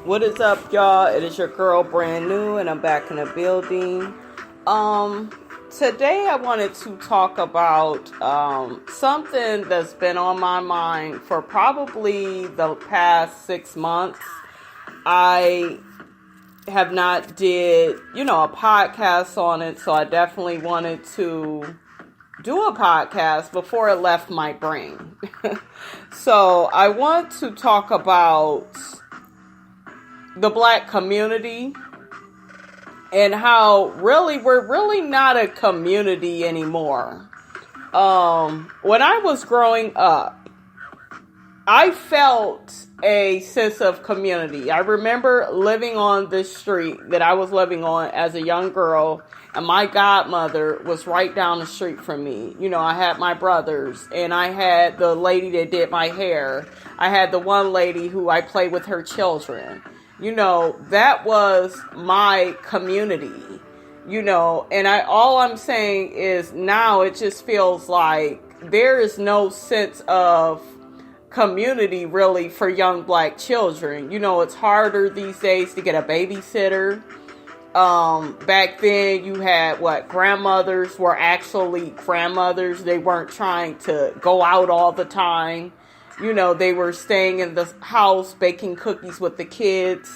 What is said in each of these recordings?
What is up, y'all? It is your girl, Brand New, and I'm back in the building. Today I wanted to talk about something that's been on my mind for probably the past 6 months. I have not did, a podcast on it, so I definitely wanted to do a podcast before it left my brain. So I want to talk about the Black community and how really we're really not a community anymore. When I was growing up, I felt a sense of community. I remember living on this street that I was living on as a young girl, and my godmother was right down the street from me. I had my brothers, and I had the lady that did my hair. I had the one lady who I played with her children. That was my community, and all I'm saying is now it just feels like there is no sense of community really for young Black children. It's harder these days to get a babysitter. Back then you had grandmothers were actually grandmothers. They weren't trying to go out all the time. They were staying in the house, baking cookies with the kids.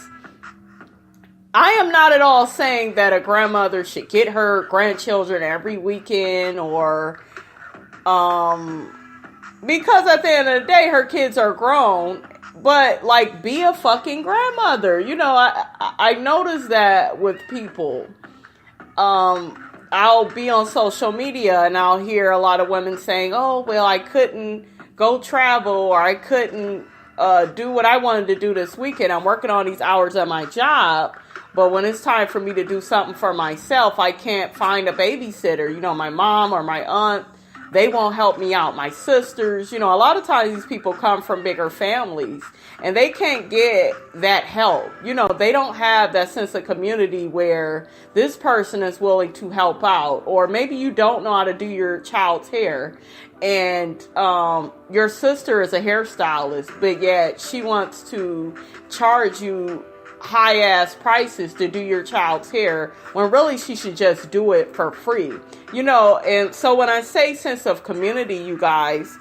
I am not at all saying that a grandmother should get her grandchildren every weekend or, because at the end of the day, her kids are grown, but be a fucking grandmother. I notice that with people. I'll be on social media and I'll hear a lot of women saying, oh, well, I couldn't go travel, or I couldn't do what I wanted to do this weekend. I'm working on these hours at my job, but when it's time for me to do something for myself, I can't find a babysitter. My mom or my aunt, they won't help me out. My sisters, a lot of times these people come from bigger families and they can't get that help. They don't have that sense of community where this person is willing to help out. Or maybe you don't know how to do your child's hair and your sister is a hairstylist, but yet she wants to charge you high ass prices to do your child's hair when really she should just do it for free. And so when I say sense of community, you guys,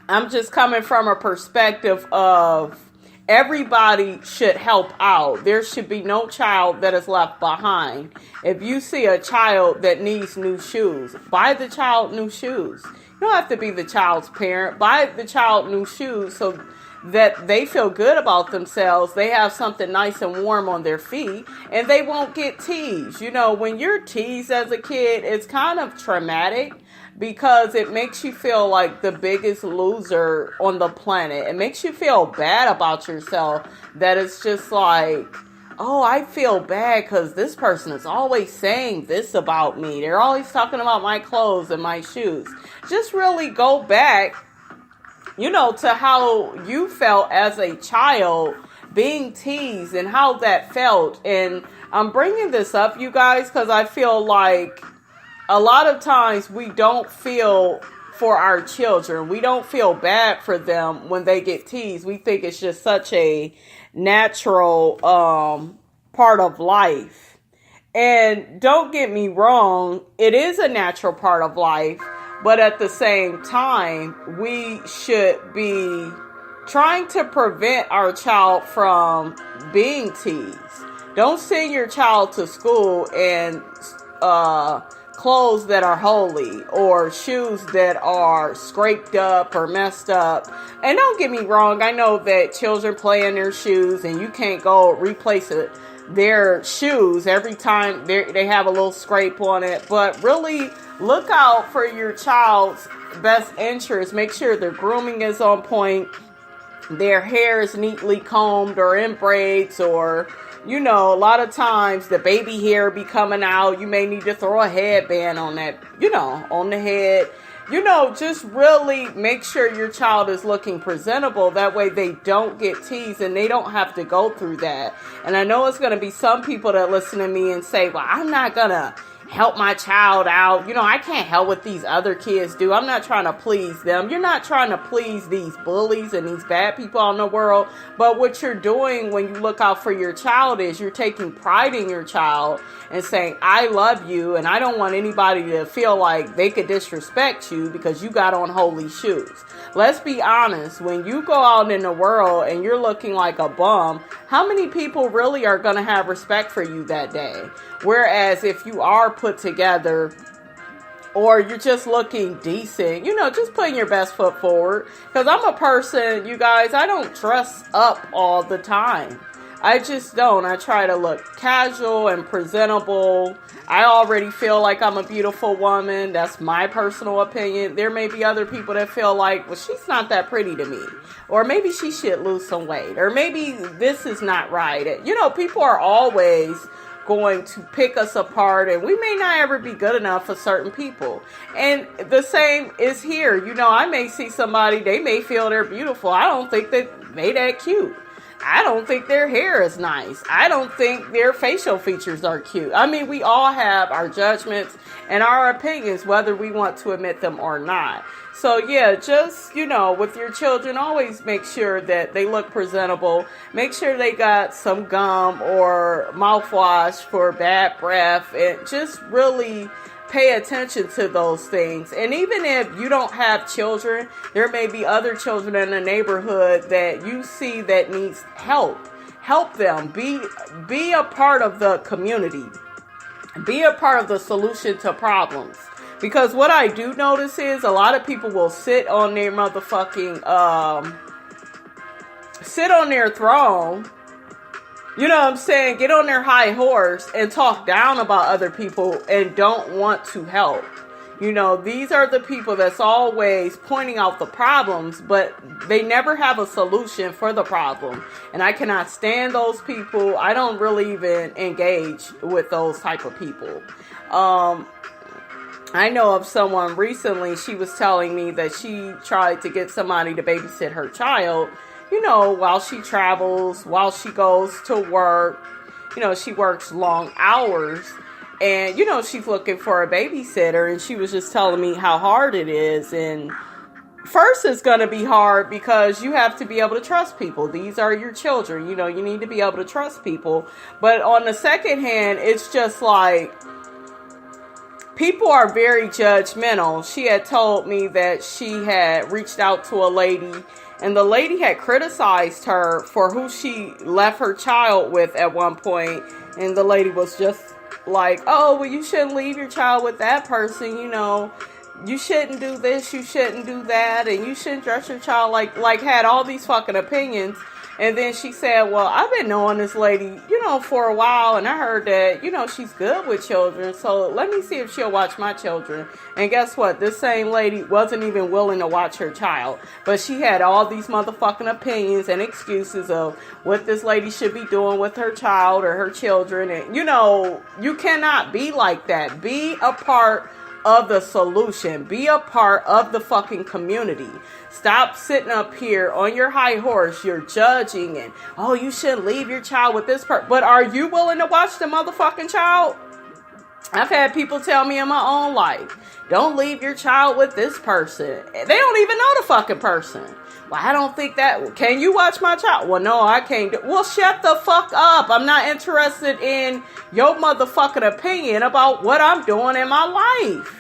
I'm just coming from a perspective of everybody should help out. There should be no child that is left behind. If you see a child that needs new shoes, buy the child new shoes. You don't have to be the child's parent. Buy the child new shoes so that they feel good about themselves. They have something nice and warm on their feet, and they won't get teased. When you're teased as a kid, it's kind of traumatic because it makes you feel like the biggest loser on the planet. It makes you feel bad about yourself, that it's just like, oh, I feel bad because this person is always saying this about me. They're always talking about my clothes and my shoes. Just really go back, to how you felt as a child being teased and how that felt. And I'm bringing this up, you guys, because I feel like a lot of times we don't feel for our children. We don't feel bad for them when they get teased. We think it's just such a natural part of life. And don't get me wrong, it is a natural part of life. But at the same time, we should be trying to prevent our child from being teased. Don't send your child to school in clothes that are holy or shoes that are scraped up or messed up. And don't get me wrong, I know that children play in their shoes and you can't go replace their shoes every time they have a little scrape on it. But really, look out for your child's best interest. Make sure their grooming is on point. Their hair is neatly combed or in braids, or, a lot of times the baby hair be coming out. You may need to throw a headband on that, on the head. Just really make sure your child is looking presentable. That way they don't get teased and they don't have to go through that. And I know it's going to be some people that listen to me and say, well, I'm not going to help my child out. I can't help what these other kids do. I'm not trying to please them. You're not trying to please these bullies and these bad people out in the world. But what you're doing when you look out for your child is you're taking pride in your child and saying, I love you, and I don't want anybody to feel like they could disrespect you because you got on holy shoes. Let's be honest, when you go out in the world and you're looking like a bum, how many people really are going to have respect for you that day? Whereas if you are put together or you're just looking decent, just putting your best foot forward. Because I'm a person, you guys, I don't dress up all the time. I just don't. I try to look casual and presentable. I already feel like I'm a beautiful woman. That's my personal opinion. There may be other people that feel like, well, she's not that pretty to me. Or maybe she should lose some weight. Or maybe this is not right. People are always going to pick us apart, and we may not ever be good enough for certain people. And the same is here. I may see somebody, they may feel they're beautiful. I don't think that they that cute. I don't think their hair is nice. I don't think their facial features are cute. I mean, we all have our judgments and our opinions, whether we want to admit them or not. So yeah, just, with your children, always make sure that they look presentable. Make sure they got some gum or mouthwash for bad breath, and just really pay attention to those things. And even if you don't have children, there may be other children in the neighborhood that you see that needs help. Help them. Be a part of the community. Be a part of the solution to problems. Because what I do notice is a lot of people will sit on their sit on their throne. You know what I'm saying? Get on their high horse and talk down about other people and don't want to help. These are the people that's always pointing out the problems, but they never have a solution for the problem. And I cannot stand those people. I don't really even engage with those type of people. I know of someone recently, she was telling me that she tried to get somebody to babysit her child, while she travels, while she goes to work. She works long hours, and, she's looking for a babysitter, and she was just telling me how hard it is. And first, it's going to be hard because you have to be able to trust people. These are your children. You need to be able to trust people. But on the second hand, it's just like, people are very judgmental. She had told me that she had reached out to a lady, and the lady had criticized her for who she left her child with at one point. And the lady was just like, oh, well, you shouldn't leave your child with that person. You shouldn't do this, you shouldn't do that, and you shouldn't dress your child like had all these fucking opinions. And then she said, well, I've been knowing this lady, for a while, and I heard that, she's good with children, so let me see if she'll watch my children. And guess what? This same lady wasn't even willing to watch her child, but she had all these motherfucking opinions and excuses of what this lady should be doing with her child or her children. And, you cannot be like that. Be a part of the solution. Be a part of the fucking community. Stop sitting up here on your high horse. You're judging and, oh, you shouldn't leave your child with this person. But are you willing to watch the motherfucking child? I've had people tell me in my own life, don't leave your child with this person. They don't even know the fucking person. Well, I don't think that. Can you watch my child? Well, no, I can't. Well, shut the fuck up. I'm not interested in your motherfucking opinion about what I'm doing in my life.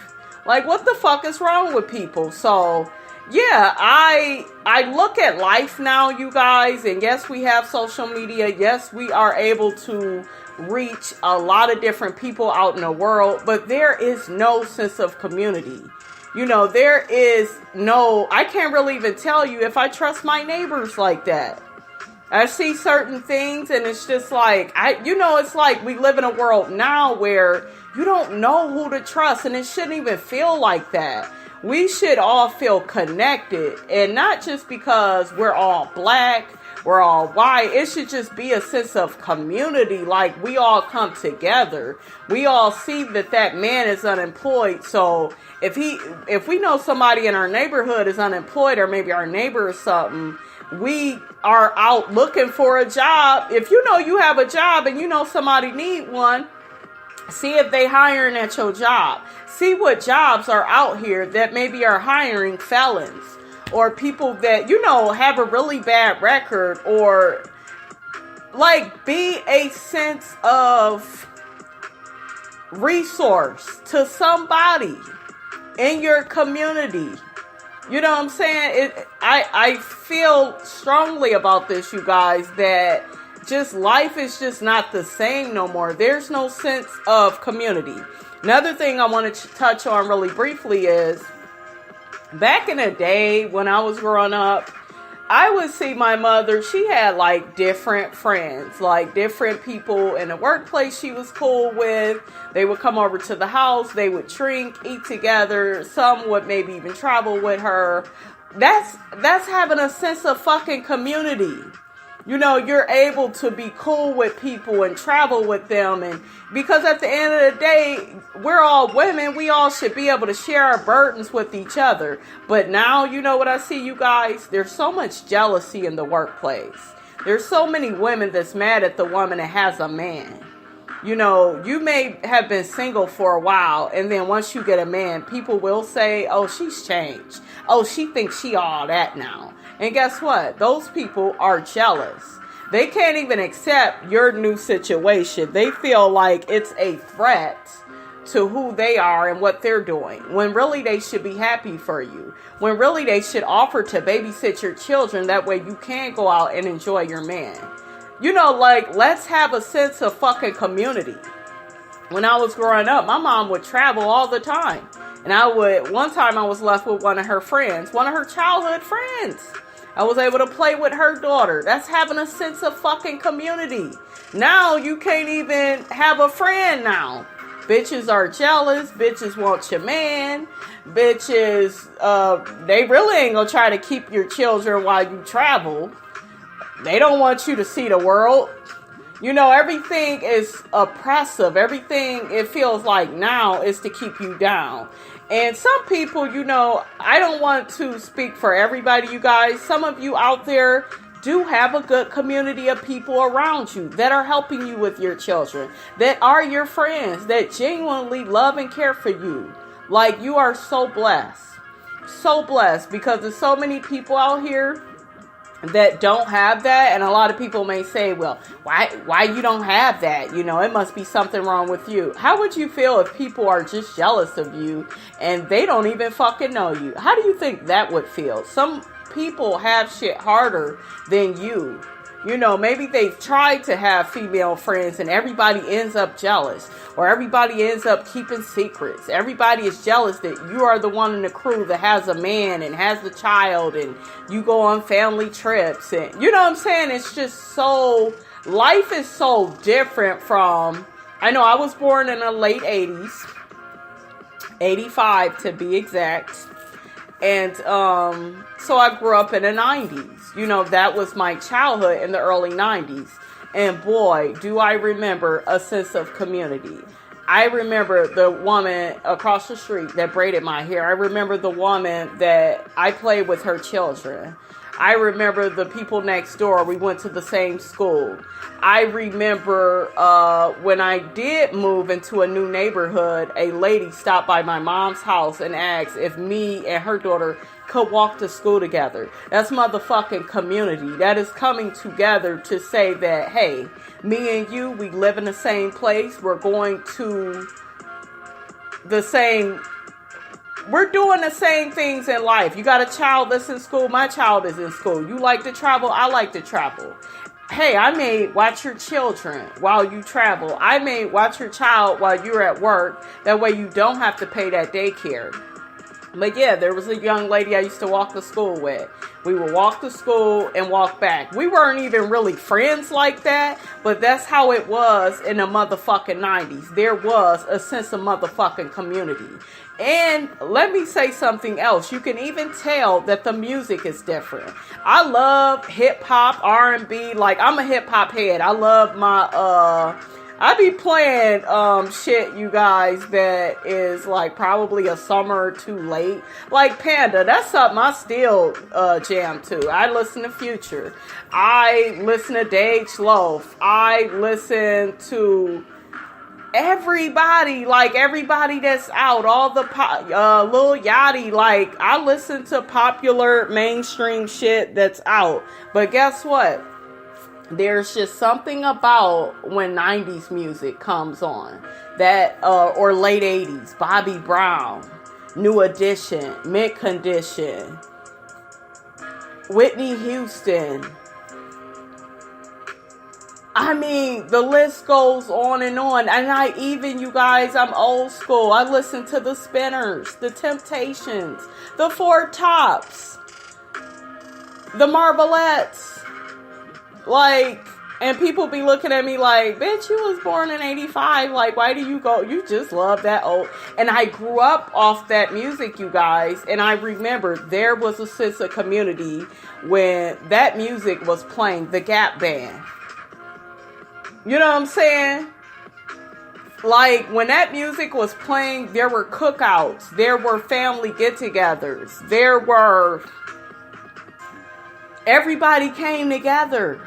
Like, what the fuck is wrong with people? So, yeah, I look at life now, you guys, and yes, we have social media. Yes, we are able to reach a lot of different people out in the world, but there is no sense of community. There is no, I can't really even tell you if I trust my neighbors like that. I see certain things and it's just like, it's like we live in a world now where you don't know who to trust, and it shouldn't even feel like that. We should all feel connected, and not just because we're all black, we're all white. It should just be a sense of community, like we all come together. We all see that man is unemployed, so if we know somebody in our neighborhood is unemployed, or maybe our neighbor or something, we are out looking for a job. If you know you have a job and you know somebody need one, See if they hiring at your job. See what jobs are out here that maybe are hiring felons or people that, have a really bad record, or like be a sense of resource to somebody in your community. You know what I'm saying? I feel strongly about this, you guys, that just life is just not the same no more. There's no sense of community. Another thing I want to touch on really briefly is, back in the day when I was growing up, I would see my mother, she had like different friends, like different people in the workplace she was cool with. They would come over to the house, they would drink, eat together. Some would maybe even travel with her. That's having a sense of fucking community. You're able to be cool with people and travel with them. And because at the end of the day, we're all women. We all should be able to share our burdens with each other. But now, you know what I see, you guys? There's so much jealousy in the workplace. There's so many women that's mad at the woman that has a man. You may have been single for a while, and then once you get a man, people will say, oh, she's changed. Oh, she thinks she all that now. And guess what? Those people are jealous. They can't even accept your new situation. They feel like it's a threat to who they are and what they're doing, when really they should be happy for you. When really they should offer to babysit your children. That way you can go out and enjoy your man. Let's have a sense of fucking community. When I was growing up, my mom would travel all the time. And one time I was left with one of her friends, one of her childhood friends. I was able to play with her daughter. That's having a sense of fucking community. Now you can't even have a friend now. Bitches are jealous. Bitches want your man. Bitches, they really ain't gonna try to keep your children while you travel. They don't want you to see the world. Everything is oppressive. Everything, it feels like now, is to keep you down. And some people, I don't want to speak for everybody, you guys. Some of you out there do have a good community of people around you that are helping you with your children, that are your friends, that genuinely love and care for you. Like, you are so blessed. So blessed, because there's so many people out here that don't have that. And a lot of people may say, well, why you don't have that? It must be something wrong with you. How would you feel if people are just jealous of you and they don't even fucking know you? How do you think that would feel? Some people have shit harder than you. Maybe they've tried to have female friends and everybody ends up jealous, or everybody ends up keeping secrets. Everybody is jealous that you are the one in the crew that has a man and has a child, and you go on family trips, and you know what I'm saying? It's just life is so different from, I know I was born in the late 80s, 85 to be exact. And so I grew up in the 90s. That was my childhood in the early 90s. And boy, do I remember a sense of community. I remember the woman across the street that braided my hair. I remember the woman that I played with her children. I remember the people next door. We went to the same school. I remember when I did move into a new neighborhood, a lady stopped by my mom's house and asked if me and her daughter could walk to school together. That's motherfucking community. That is coming together to say that, hey, me and you, we live in the same place. We're going to we're doing the same things in life. You got a child that's in school. My child is in school. You like to travel. I like to travel. Hey, I may watch your children while you travel. I may watch your child while you're at work. That way you don't have to pay that daycare. But yeah, there was a young lady I used to walk to school with. We would walk to school and walk back. We weren't even really friends like that, but that's how it was in the motherfucking 90s. There was a sense of motherfucking community. And let me say something else. You can even tell that the music is different. I love hip hop, R&B. Like, I'm a hip hop head. I love I be playing shit, you guys, that is like probably a summer or two late. Like Panda, that's something I still jam to. I listen to Future. I listen to Dej Loaf. I listen to everybody, like everybody that's out, all the Lil Yachty, like I listen to popular mainstream shit that's out. But guess what? There's just something about when 90s music comes on that, or late 80s, Bobby Brown, New Edition, Mint Condition, Whitney Houston. I mean, the list goes on and on. And you guys, I'm old school. I listen to the Spinners, the Temptations, the Four Tops, the Marvelettes. Like, and people be looking at me like, bitch, you was born in 85. Like, why do you go? You just love that old. And I grew up off that music, you guys. And I remember there was a sense of community when that music was playing, the Gap Band. You know what I'm saying? Like, when that music was playing, there were cookouts. There were family get-togethers. Everybody came together.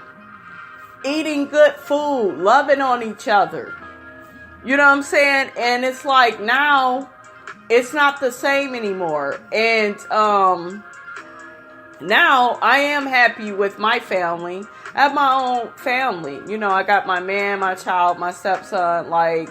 Eating good food, loving on each other. You know what I'm saying? And it's like now, it's not the same anymore. And now I am happy with my family. I have my own family. You know, I got my man, my child, my stepson. Like,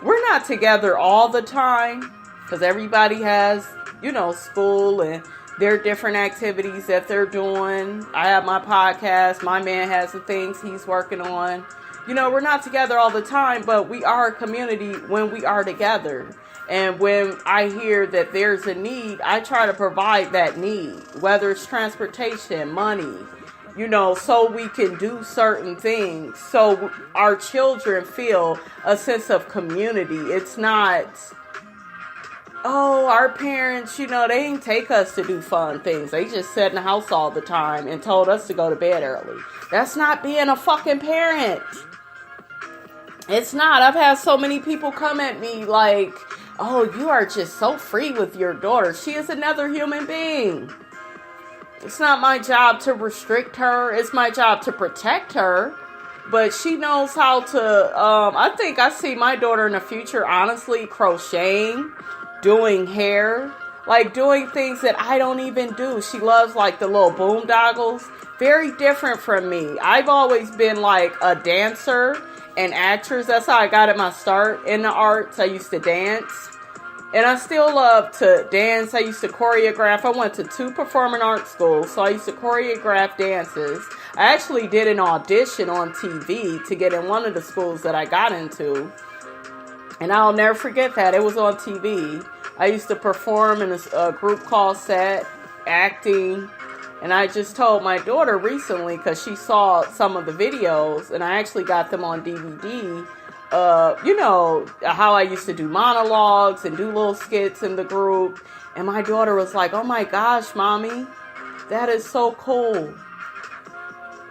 we're not together all the time because everybody has, you know, school and their different activities that they're doing. I have my podcast. My man has the things he's working on. You know, we're not together all the time, but we are a community when we are together. And when I hear that there's a need, I try to provide that need, whether it's transportation, money, you know, so we can do certain things. So our children feel a sense of community. It's not, oh, our parents, you know, they didn't take us to do fun things. They just sat in the house all the time and told us to go to bed early. That's not being a fucking parent. It's not. I've had so many people come at me like, oh, you are just so free with your daughter. She is another human being. It's not my job to restrict her. It's my job to protect her. But she knows how to, I think I see my daughter in the future, honestly, crocheting, doing hair, like doing things that I don't even do. She loves like the little boondoggles. Very different from me. I've always been like a dancer and actress. That's how I got at my start in the arts. I used to dance. And I still love to dance. I used to choreograph. I went to 2 performing arts schools. So I used to choreograph dances. I actually did an audition on TV to get in one of the schools that I got into. And I'll never forget that. It was on TV. I used to perform in a group called Set, acting. And I just told my daughter recently, because she saw some of the videos, and I actually got them on DVD, you know, how I used to do monologues and do little skits in the group. And my daughter was like, oh my gosh, mommy, that is so cool.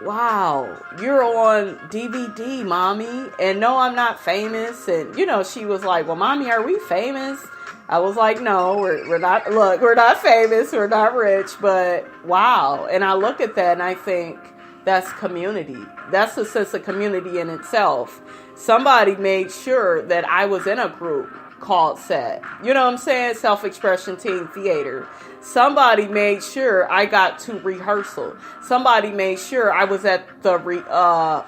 Wow, you're on DVD, mommy. And no, I'm not famous. And, you know, she was like, well, mommy, are we famous? I was like, no, we're not. Look, we're not famous. We're not rich. But wow. And I look at that and I think that's community. That's a sense of community in itself. Somebody made sure that I was in a group called Set. You know what I'm saying? Self-Expression Teen Theater. Somebody made sure I got to rehearsal. Somebody made sure I was at the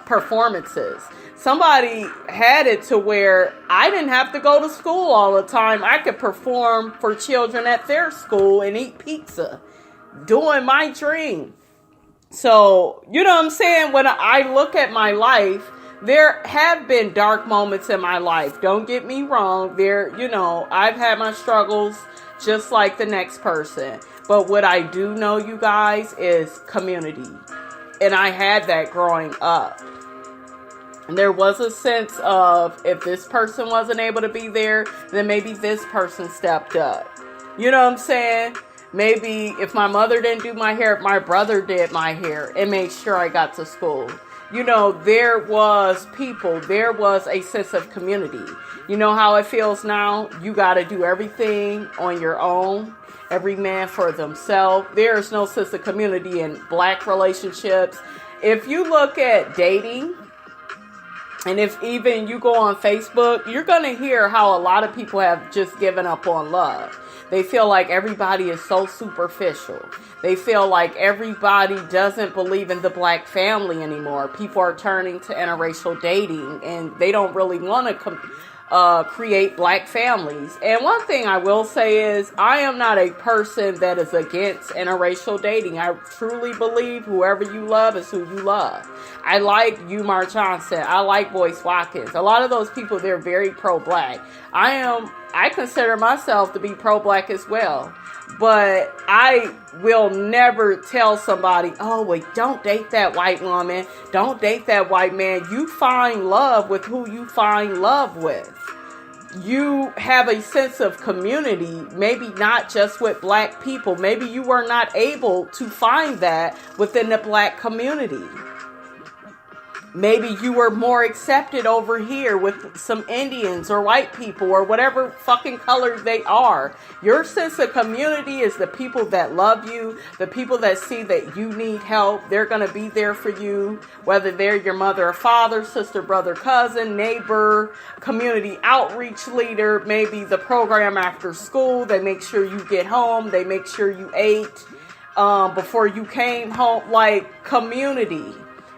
performances. Somebody had it to where I didn't have to go to school all the time. I could perform for children at their school and eat pizza. Doing my dream. So, you know what I'm saying? When I look at my life, there have been dark moments in my life. Don't get me wrong. You know, I've had my struggles just like the next person. But what I do know, you guys, is community. And I had that growing up. And there was a sense of, if this person wasn't able to be there, then maybe this person stepped up. You know what I'm saying? Maybe if my mother didn't do my hair, my brother did my hair and made sure I got to school. You know, there was people, there was a sense of community. You know how it feels now? You got to do everything on your own. Every man for themselves. There is no sense of community in black relationships. If you look at dating, And if even you go on Facebook, you're going to hear how a lot of people have just given up on love. They feel like everybody is so superficial. They feel like everybody doesn't believe in the black family anymore. People are turning to interracial dating, and they don't really want to create black families. And one thing I will say is, I am not a person that is against interracial dating. I truly believe whoever you love is who you love. I like Umar Johnson. I like Boyce Watkins. A lot of those people, they're very pro-black. I consider myself to be pro-black as well. But I will never tell somebody, oh, wait, don't date that white woman. Don't date that white man. You find love with who you find love with. You have a sense of community, maybe not just with black people. Maybe you were not able to find that within the black community. Maybe you were more accepted over here with some Indians or white people or whatever fucking color they are. Your sense of community is the people that love you, the people that see that you need help. They're going to be there for you, whether they're your mother or father, sister, brother, cousin, neighbor, community outreach leader, maybe the program after school. They make sure you get home. They make sure you ate before you came home. Like, community.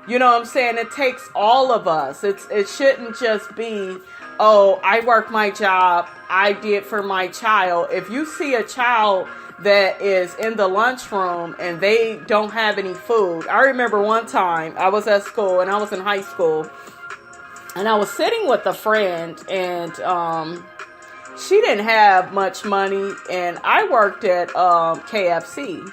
You know what I'm saying? It takes all of us. It shouldn't just be, oh, I work my job, I did for my child. If you see a child that is in the lunchroom and they don't have any food. I remember one time I was at school, and I was in high school, and I was sitting with a friend, and she didn't have much money, and I worked at KFC.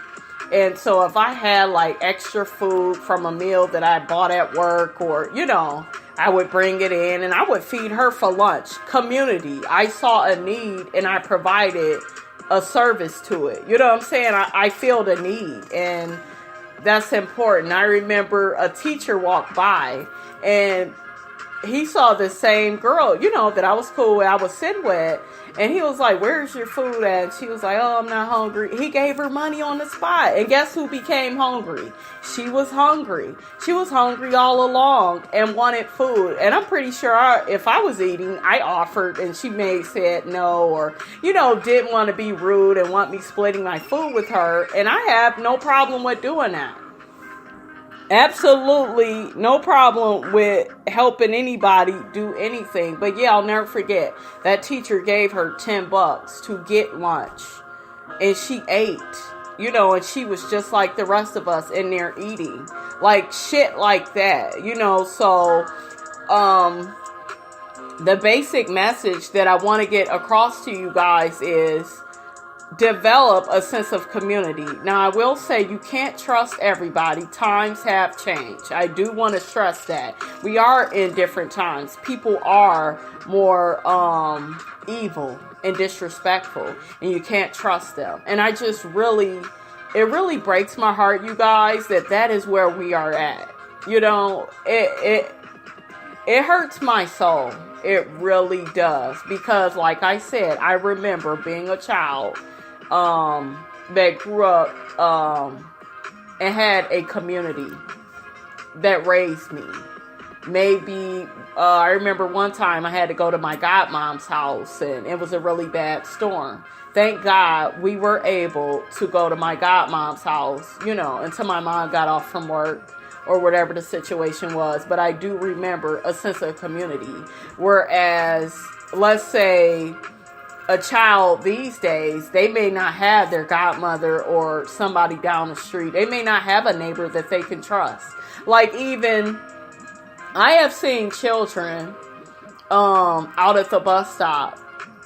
And so if I had like extra food from a meal that I bought at work, or, you know, I would bring it in and I would feed her for lunch. Community. I saw a need and I provided a service to it. You know what I'm saying? I feel the need, and that's important. I remember a teacher walked by, and he saw the same girl, you know, that I was cool with, I was sitting with. And he was like, where's your food at? And she was like, oh, I'm not hungry. He gave her money on the spot. And guess who became hungry? She was hungry. She was hungry all along and wanted food. And I'm pretty sure if I was eating, I offered, and she may have said no, or, you know, didn't want to be rude and want me splitting my food with her. And I have no problem with doing that. Absolutely no problem with helping anybody do anything. But yeah, I'll never forget. That teacher gave her $10 to get lunch. And she ate. You know, and she was just like the rest of us in there eating. Like shit like that. You know, so the basic message that I want to get across to you guys is develop a sense of community. Now, I will say you can't trust everybody. Times have changed. I do want to stress that. We are in different times. People are more evil and disrespectful, and you can't trust them. And I just it really breaks my heart, you guys, that is where we are at. You know, it hurts my soul. It really does. Because like I said, I remember being a child that grew up and had a community that raised me. Maybe I remember one time I had to go to my godmom's house, and it was a really bad storm. Thank God we were able to go to my godmom's house, you know, until my mom got off from work or whatever the situation was. But I do remember a sense of community. Whereas, let's say a child these days, they may not have their godmother or somebody down the street. They may not have a neighbor that they can trust. Like, even I have seen children out at the bus stop,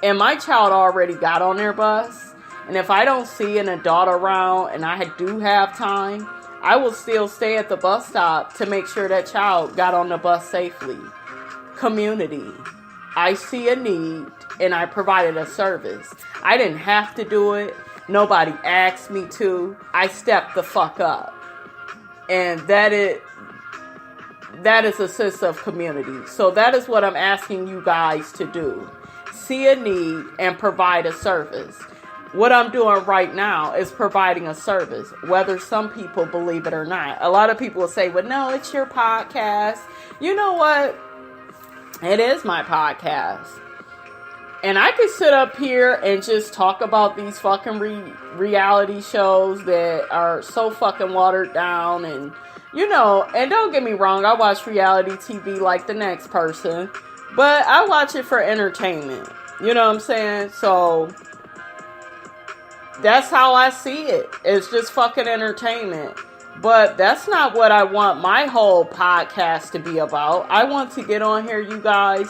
and my child already got on their bus. And if I don't see an adult around and I do have time, I will still stay at the bus stop to make sure that child got on the bus safely. Community. I see a need, and I provided a service. I didn't have to do it. Nobody asked me to. I stepped the fuck up. And that is a sense of community. So that is what I'm asking you guys to do. See a need and provide a service. What I'm doing right now is providing a service, whether some people believe it or not. A lot of people will say, well, no, it's your podcast. You know what? It is my podcast. And I could sit up here and just talk about these fucking reality shows that are so fucking watered down. And, you know, and don't get me wrong, I watch reality TV like the next person. But I watch it for entertainment. You know what I'm saying? So that's how I see it. It's just fucking entertainment. But that's not what I want my whole podcast to be about. I want to get on here, you guys,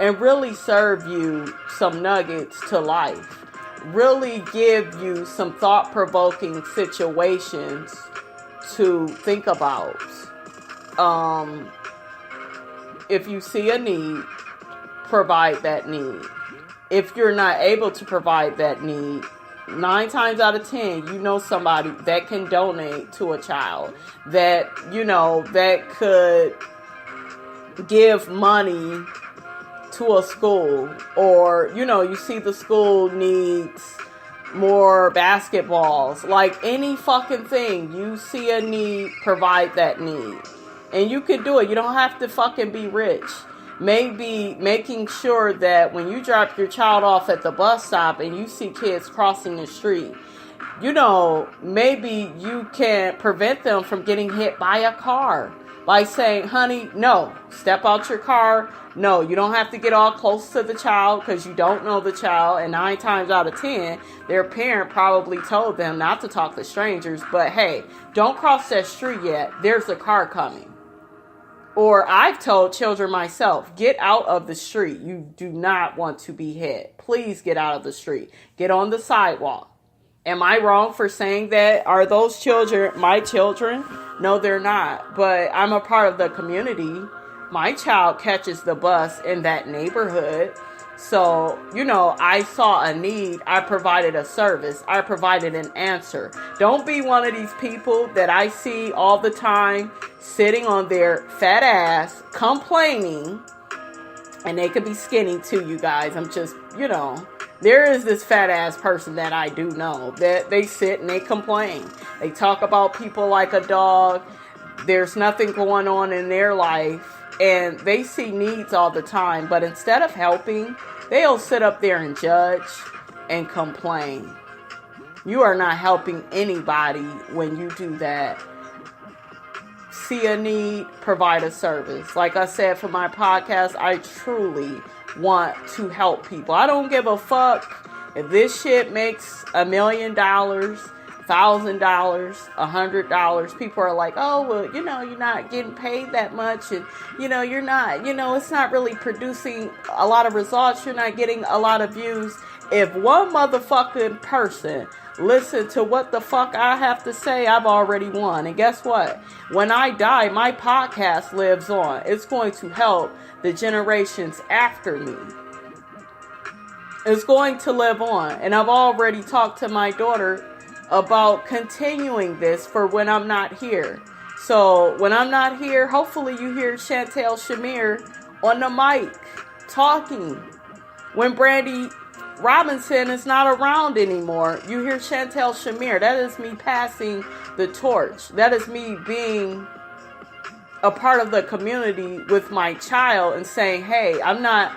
and really serve you some nuggets to life. Really give you some thought-provoking situations to think about. If you see a need, provide that need. If you're not able to provide that need, 9 times out of 10, you know somebody that can donate to a child, that, you know, that could give money to a school, or, you know, you see the school needs more basketballs, like any fucking thing, you see a need, provide that need. And you can do it. You don't have to fucking be rich. Maybe making sure that when you drop your child off at the bus stop and you see kids crossing the street, you know, maybe you can prevent them from getting hit by a car by saying, honey, no, step out your car. No, you don't have to get all close to the child because you don't know the child. And 9 times out of 10, their parent probably told them not to talk to strangers. But hey, don't cross that street yet. There's a car coming. Or I've told children myself, get out of the street. You do not want to be hit. Please get out of the street. Get on the sidewalk. Am I wrong for saying that? Are those children my children? No, they're not. But I'm a part of the community. My child catches the bus in that neighborhood. So, you know, I saw a need. I provided a service. I provided an answer. Don't be one of these people that I see all the time sitting on their fat ass complaining. And they could be skinny too, you guys. I'm just, you know, there is this fat ass person that I do know that they sit and they complain. They talk about people like a dog. There's nothing going on in their life. And they see needs all the time, but instead of helping, they'll sit up there and judge and complain. You are not helping anybody when you do that. See a need, provide a service. Like I said for my podcast, I truly want to help people. I don't give a fuck if this shit makes $1 million, $1,000, $100. People are like, oh, well, you know, you're not getting paid that much. And, you know, you're not, you know, it's not really producing a lot of results. You're not getting a lot of views. If one motherfucking person listen to what the fuck I have to say, I've already won. And guess what? When I die, my podcast lives on. It's going to help the generations after me. It's going to live on. And I've already talked to my daughter about continuing this for when I'm not here. So when I'm not here, hopefully you hear Chantel Shamir on the mic talking. When Brandy Robinson is not around anymore, you hear Chantel Shamir. That is me passing the torch. That is me being a part of the community with my child and saying, hey, I'm not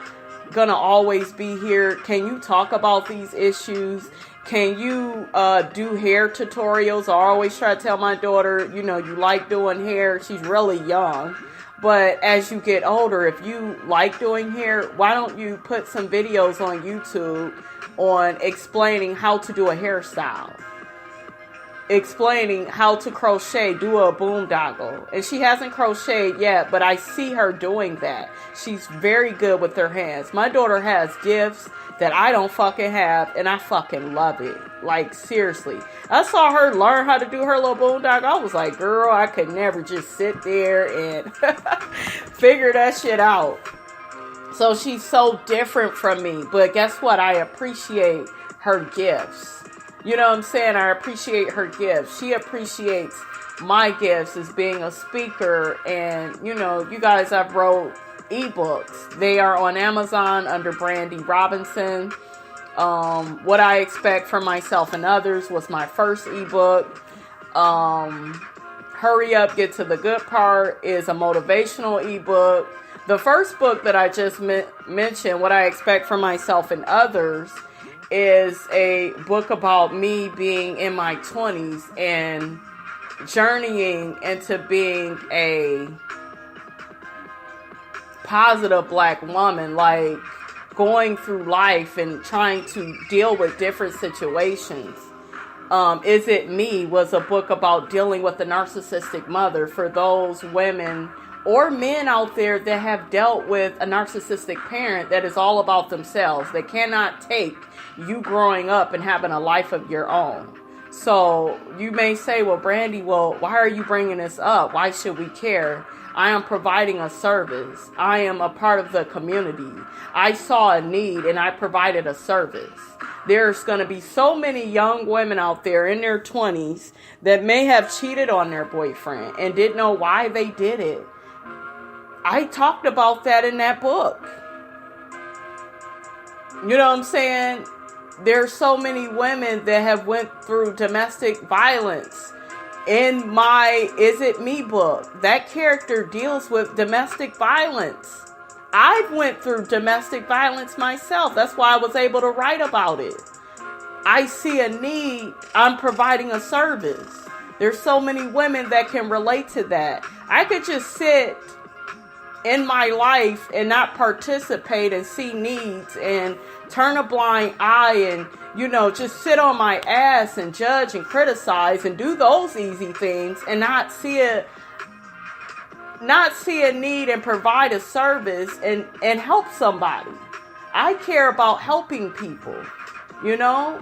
gonna always be here. Can you talk about these issues? Can you do hair tutorials? I always try to tell my daughter, you know, you like doing hair. She's really young. But as you get older, if you like doing hair, why don't you put some videos on YouTube on explaining how to do a hairstyle? Explaining how to crochet, do a boondoggle. And she hasn't crocheted yet, but I see her doing that. She's very good with her hands. My daughter has gifts that I don't fucking have, and I fucking love it. Like, seriously. I saw her learn how to do her little boondoggle. I was like, girl, I could never just sit there and figure that shit out. So she's so different from me. But guess what? I appreciate her gifts. You know what I'm saying? I appreciate her gifts. She appreciates my gifts as being a speaker. And, you know, you guys, I've wrote ebooks. They are on Amazon under Brandy Robinson. What I Expect from Myself and Others was my first ebook. Hurry Up, Get to the Good Part is a motivational ebook. The first book that I just mentioned, What I Expect from Myself and Others, is a book about me being in my 20s and journeying into being a positive black woman, like going through life and trying to deal with different situations. Is It Me was a book about dealing with a narcissistic mother for those women or men out there that have dealt with a narcissistic parent that is all about themselves. They cannot take you growing up and having a life of your own. So you may say, well, Brandy, why are you bringing this up? Why should we care? I am providing a service. I am a part of the community. I saw a need and I provided a service. There's going to be so many young women out there in their 20s that may have cheated on their boyfriend and didn't know why they did it. I talked about that in that book. You know what I'm saying? There's so many women that have went through domestic violence. In my Is It Me book, that character deals with domestic violence. I've went through domestic violence myself. That's why I was able to write about it. I see a need. I'm providing a service. There's so many women that can relate to that. I could just sit in my life and not participate and see needs and turn a blind eye and, just sit on my ass and judge and criticize and do those easy things and not see a need and provide a service and help somebody. I care about helping people.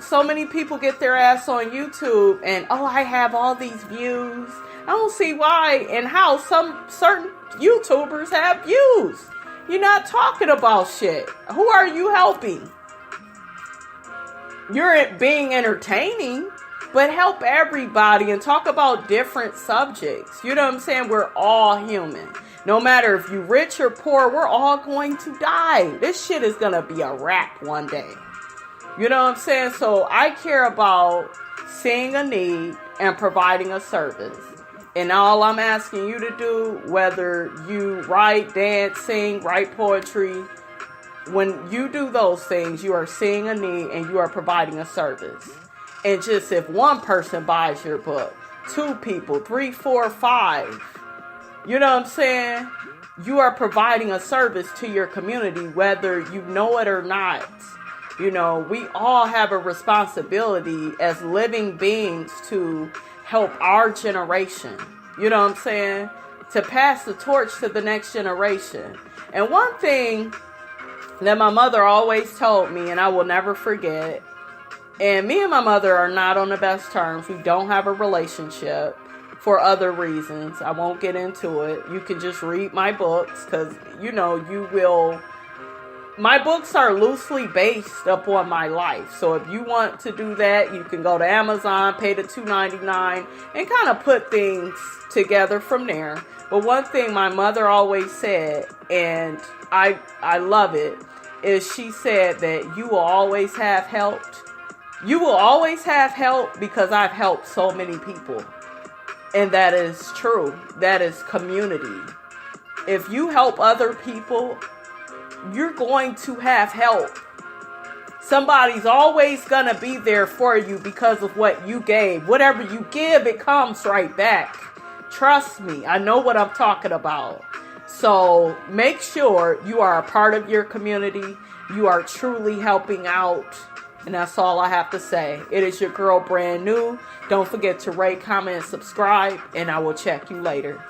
So many people get their ass on YouTube and, I have all these views. I don't see why and how some certain YouTubers have views. You're not talking about shit. Who are you helping? You're being entertaining, but help everybody and talk about different subjects. You know what I'm saying? We're all human. No matter if you're rich or poor, we're all going to die. This shit is going to be a wrap one day. You know what I'm saying? So I care about seeing a need and providing a service. And all I'm asking you to do, whether you write, dance, sing, write poetry, when you do those things, you are seeing a need and you are providing a service. And just if one person buys your book, 2 people, 3, 4, 5, you know what I'm saying? You are providing a service to your community, whether you know it or not. We all have a responsibility as living beings to help our generation. You know what I'm saying? To pass the torch to the next generation. And one thing that my mother always told me, and I will never forget, and me and my mother are not on the best terms. We don't have a relationship for other reasons. I won't get into it. You can just read my books because, you will. My books are loosely based upon my life. So if you want to do that, you can go to Amazon, pay the $2.99, and kind of put things together from there. But one thing my mother always said, and I love it, is she said that you will always have help. You will always have help because I've helped so many people. And that is true. That is community. If you help other people, you're going to have help. Somebody's always going to be there for you because of what you gave. Whatever you give, it comes right back. Trust me, I know what I'm talking about. So make sure you are a part of your community. You are truly helping out. And that's all I have to say. It is your girl, Brand New. Don't forget to rate, comment, and subscribe. And I will check you later.